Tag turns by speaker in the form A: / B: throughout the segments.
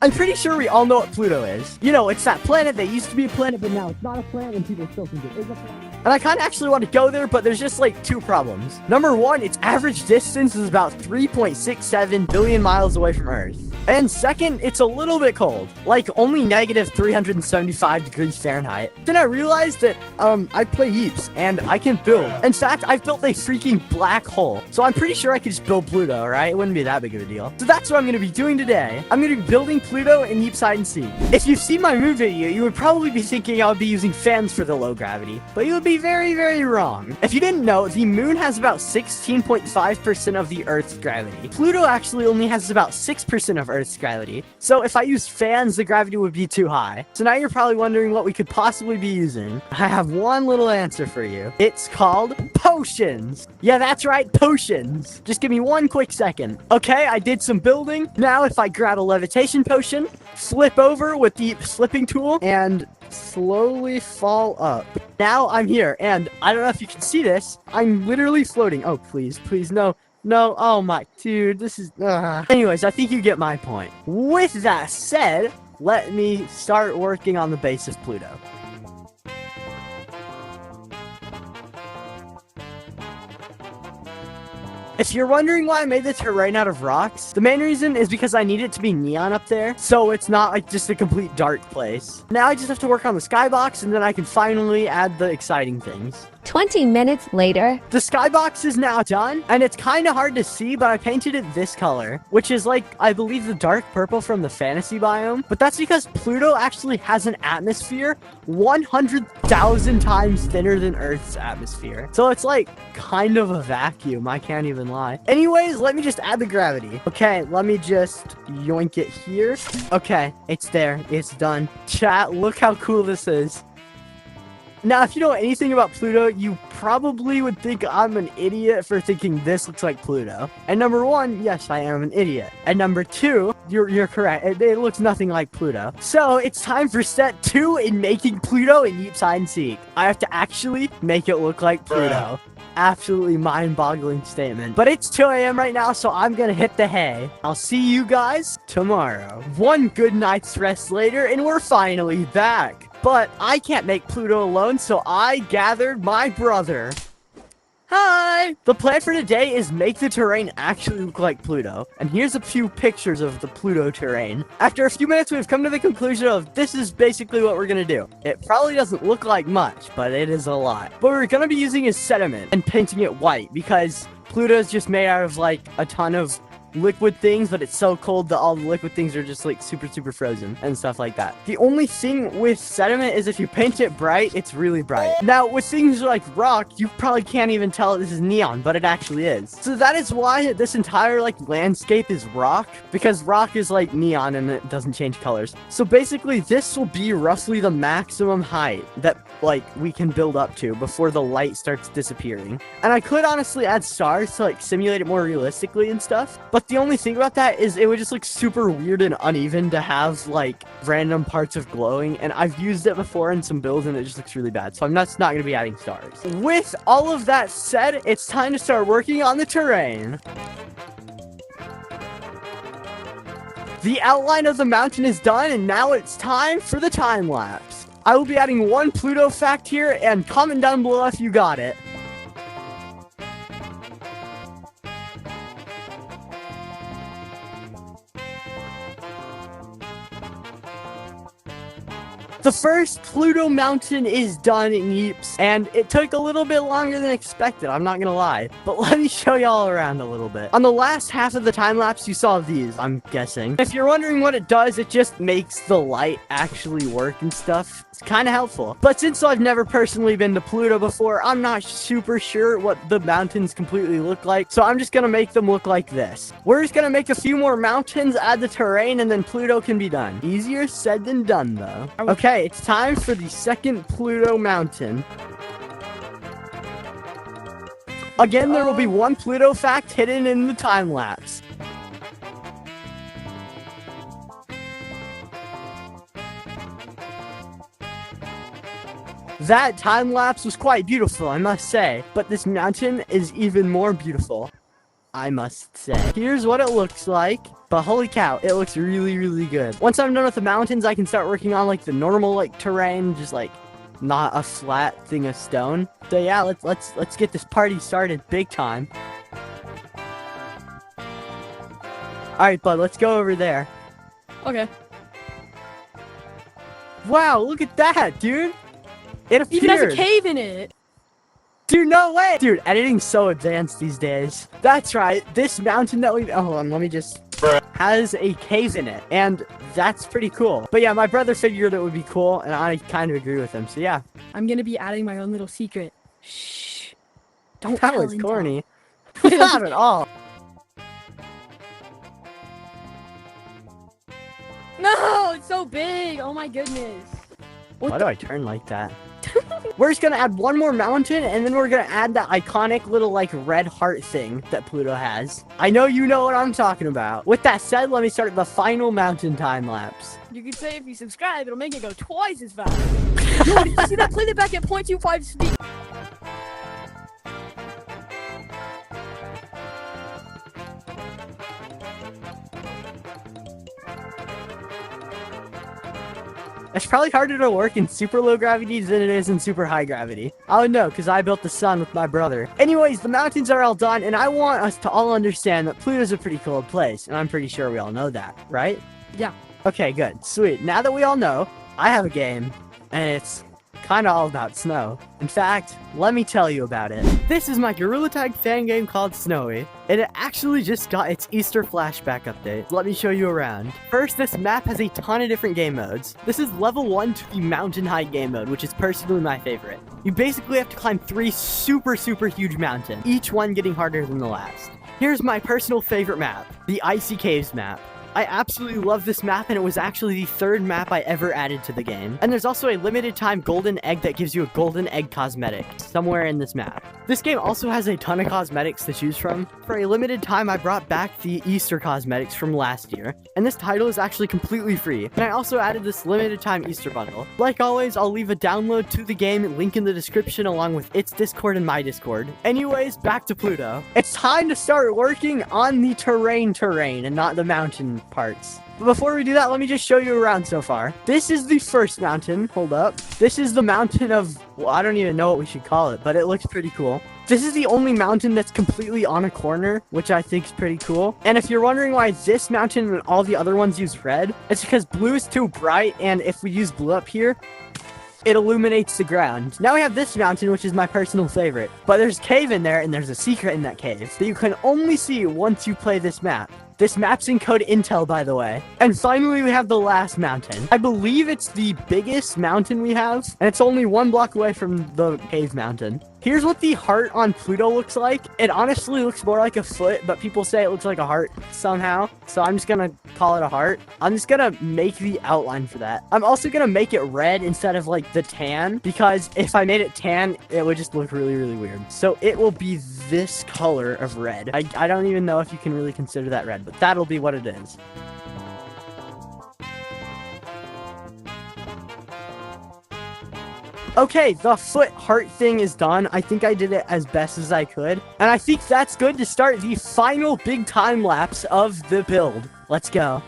A: I'm pretty sure we all know what Pluto is. You know, it's that planet that used to be a planet, but now it's not a planet, and people still think it is a planet. And I kind of actually want to go there, but there's just like two problems. Number one, its average distance is about 3.67 billion miles away from Earth. And second, it's a little bit cold, like only negative 375 degrees Fahrenheit. Then I realized that I play Yeeps, and I can build. In fact, I've built a freaking black hole. So I'm pretty sure I could just build Pluto, right? It wouldn't be that big of a deal. So that's what I'm going to be doing today. I'm going to be building Pluto in Yeeps hide and seek. If you've seen my moon video, you would probably be thinking I would be using fans for the low gravity, but you would be very, very wrong. If you didn't know, the moon has about 16.5% of the Earth's gravity. Pluto actually only has about 6% of Earth's gravity. So if I used fans, the gravity would be too high. So now you're probably wondering what we could possibly be using. I have one little answer for you. It's called potions. Yeah, that's right, potions. Just give me one quick second. Okay, I did some building. Now if I grab a levitation potion, flip over with the flipping tool, and slowly fall up. Now I'm here, and I don't know if you can see this. I'm literally floating. Oh, please, please, no. No, oh my, dude, this is, Anyways, I think you get my point. With that said, let me start working on the base of Pluto. If you're wondering why I made the terrain out of rocks, the main reason is because I need it to be neon up there, so it's not like just a complete dark place. Now I just have to work on the skybox, and then I can finally add the exciting things.
B: 20 minutes later.
A: The skybox is now done, and it's kind of hard to see, but I painted it this color, which is like, I believe, the dark purple from the fantasy biome. But that's because Pluto actually has an atmosphere 100,000 times thinner than Earth's atmosphere. So it's like kind of a vacuum, I can't even lie. Anyways, let me just add the gravity. Okay, let me just yoink it here. Okay, it's there, it's done. Chat, look how cool this is. Now, if you know anything about Pluto, you probably would think I'm an idiot for thinking this looks like Pluto. And number one, yes, I am an idiot. And number two, you're correct. It looks nothing like Pluto. So it's time for step 2 in making Pluto in Yeeps hide and seek. I have to actually make it look like Pluto. Absolutely mind-boggling statement. But it's 2 a.m. right now, so I'm gonna hit the hay. I'll see you guys tomorrow. One good night's rest later, and we're finally back. But I can't make Pluto alone, so I gathered my brother. Hi! The plan for today is make the terrain actually look like Pluto. And here's a few pictures of the Pluto terrain. After a few minutes, we've come to the conclusion of this is basically what we're gonna do. It probably doesn't look like much, but it is a lot. What we're gonna be using is sediment and painting it white, because Pluto is just made out of like a ton of liquid things, but it's so cold that all the liquid things are just like super frozen and stuff like that. The only thing with sediment is if you paint it bright, it's really bright. Now with things like rock, you probably can't even tell this is neon, but it actually is. So that is why this entire like landscape is rock, because rock is like neon and it doesn't change colors. So basically this will be roughly the maximum height that like we can build up to before the light starts disappearing. And I could honestly add stars to like simulate it more realistically and stuff, but the only thing about that is it would just look super weird and uneven to have like random parts of glowing, and I've used it before in some builds and it just looks really bad, so I'm not going to be adding stars. With all of that said, it's time to start working on the terrain. The outline of the mountain is done, and now it's time for the time lapse. I will be adding one Pluto fact here, and comment down below if you got it. The first Pluto mountain is done in Yeeps, and it took a little bit longer than expected, I'm not gonna lie. But let me show y'all around a little bit. On the last half of the time-lapse, you saw these, I'm guessing. If you're wondering what it does, it just makes the light actually work and stuff. It's kind of helpful. But since I've never personally been to Pluto before, I'm not super sure what the mountains completely look like, so I'm just gonna make them look like this. We're just gonna make a few more mountains, add the terrain, and then Pluto can be done. Easier said than done, though. Okay, it's time for the second Pluto mountain. Again, there will be one Pluto fact hidden in the time lapse. That time lapse was quite beautiful, I must say, but this mountain is even more beautiful. I must say. Here's what it looks like. But holy cow, it looks really, really good. Once I'm done with the mountains, I can start working on like the normal like terrain, just like not a flat thing of stone. So yeah, let's get this party started big time. All right, bud, let's go over there.
C: Okay.
A: Wow, look at that, dude. It appeared.
C: Even has a cave in it.
A: Dude, no way. Dude, editing's so advanced these days. That's right. This mountain that we... Oh, hold on, let me just... has a cave in it, and that's pretty cool. But yeah, my brother figured it would be cool, and I kind of agree with him, so yeah.
C: I'm gonna be adding my own little secret. Shh. Don't
A: That
C: tell
A: was
C: Intell.
A: corny. Not at all.
C: No, it's so big. Oh my goodness.
A: Why do I turn like that? We're just gonna add one more mountain, and then we're gonna add that iconic little like red heart thing that Pluto has. I know you know what I'm talking about. With that said, let me start the final mountain time lapse.
C: You could say if you subscribe, it'll make it go twice as fast. Yo, did you see that? Play it back at 0.25 speed.
A: It's probably harder to work in super low gravity than it is in super high gravity. I would know, because I built the sun with my brother. Anyways, the mountains are all done, and I want us to all understand that Pluto's a pretty cool place, and I'm pretty sure we all know that, right?
C: Yeah.
A: Okay, good. Sweet. Now that we all know, I have a game, and it's kind of all about snow. In fact, let me tell you about it. This is my Gorilla Tag fan game called Snowy, and it actually just got its Easter flashback update. Let me show you around. First, this map has a ton of different game modes. This is level 1 to the mountain height game mode, which is personally my favorite. You basically have to climb 3 super huge mountains, each one getting harder than the last. Here's my personal favorite map, the Icy Caves map. I absolutely love this map, and it was actually the 3rd map I ever added to the game. And there's also a limited time golden egg that gives you a golden egg cosmetic somewhere in this map. This game also has a ton of cosmetics to choose from. For a limited time, I brought back the Easter cosmetics from last year, and this title is actually completely free. And I also added this limited time Easter bundle. Like always, I'll leave a download to the game, link in the description along with its Discord and my Discord. Anyways, back to Pluto. It's time to start working on the terrain and not the mountain parts. But before we do that, let me just show you around so far. This is the first mountain. Hold up. This is the mountain of, well, I don't even know what we should call it, but it looks pretty cool. This is the only mountain that's completely on a corner, which I think is pretty cool. And if you're wondering why this mountain and all the other ones use red, it's because blue is too bright, and if we use blue up here, it illuminates the ground. Now we have this mountain, which is my personal favorite. But there's a cave in there, and there's a secret in that cave that you can only see once you play this map. This map's in code Intell, by the way. And finally, we have the last mountain. I believe it's the biggest mountain we have, and it's only 1 block away from the cave mountain. Here's what the heart on Pluto looks like. It honestly looks more like a foot, but people say it looks like a heart somehow. So I'm just gonna call it a heart. I'm just gonna make the outline for that. I'm also gonna make it red instead of like the tan, because if I made it tan, it would just look really weird. So it will be this color of red. I don't even know if you can really consider that red, but that'll be what it is. Okay, the foot heart thing is done. I think I did it as best as I could. And I think that's good to start the final big time lapse of the build. Let's go.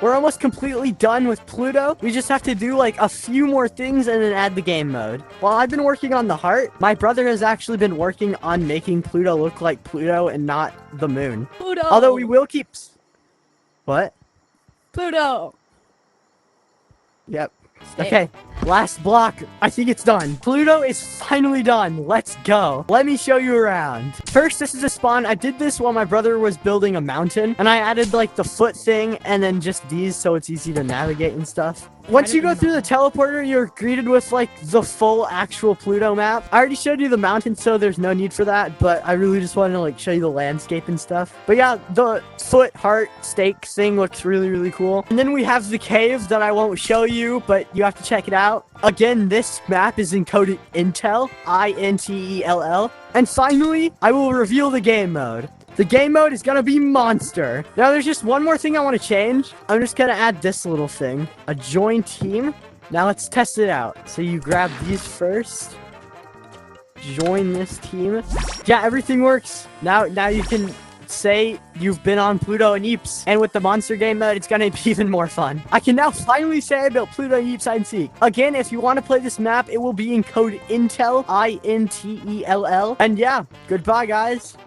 A: We're almost completely done with Pluto. We just have to do like a few more things and then add the game mode. While I've been working on the heart, my brother has actually been working on making Pluto look like Pluto and not the moon.
C: Pluto.
A: Although we will keep... What?
C: Pluto.
A: Yep.
C: Stay.
A: Okay, last block. I think it's done. Pluto is finally done. Let's go. Let me show you around. First, this is a spawn. I did this while my brother was building a mountain, and I added like the foot thing and then just these so it's easy to navigate and stuff. Once you go through the teleporter, you're greeted with like the full actual Pluto map. I already showed you the mountain, so there's no need for that, but I really just wanted to like show you the landscape and stuff. But yeah, the foot heart stake thing looks really cool. And then we have the cave that I won't show you, but you have to check it out. Again, this map is encoded Intell, I-N-T-E-L-L. And finally, I will reveal the game mode. The game mode is gonna be monster. Now, there's just one more thing I want to change. I'm just gonna add this little thing, a join team. Now let's test it out. So you grab these first, join this team. Yeah, everything works. Now you can say you've been on Pluto and Yeeps. And with the monster game mode, it's gonna be even more fun. I can now finally say I built Pluto and Yeeps hide and seek. Again, if you want to play this map, it will be in code Intell, Intell. And yeah, goodbye, guys.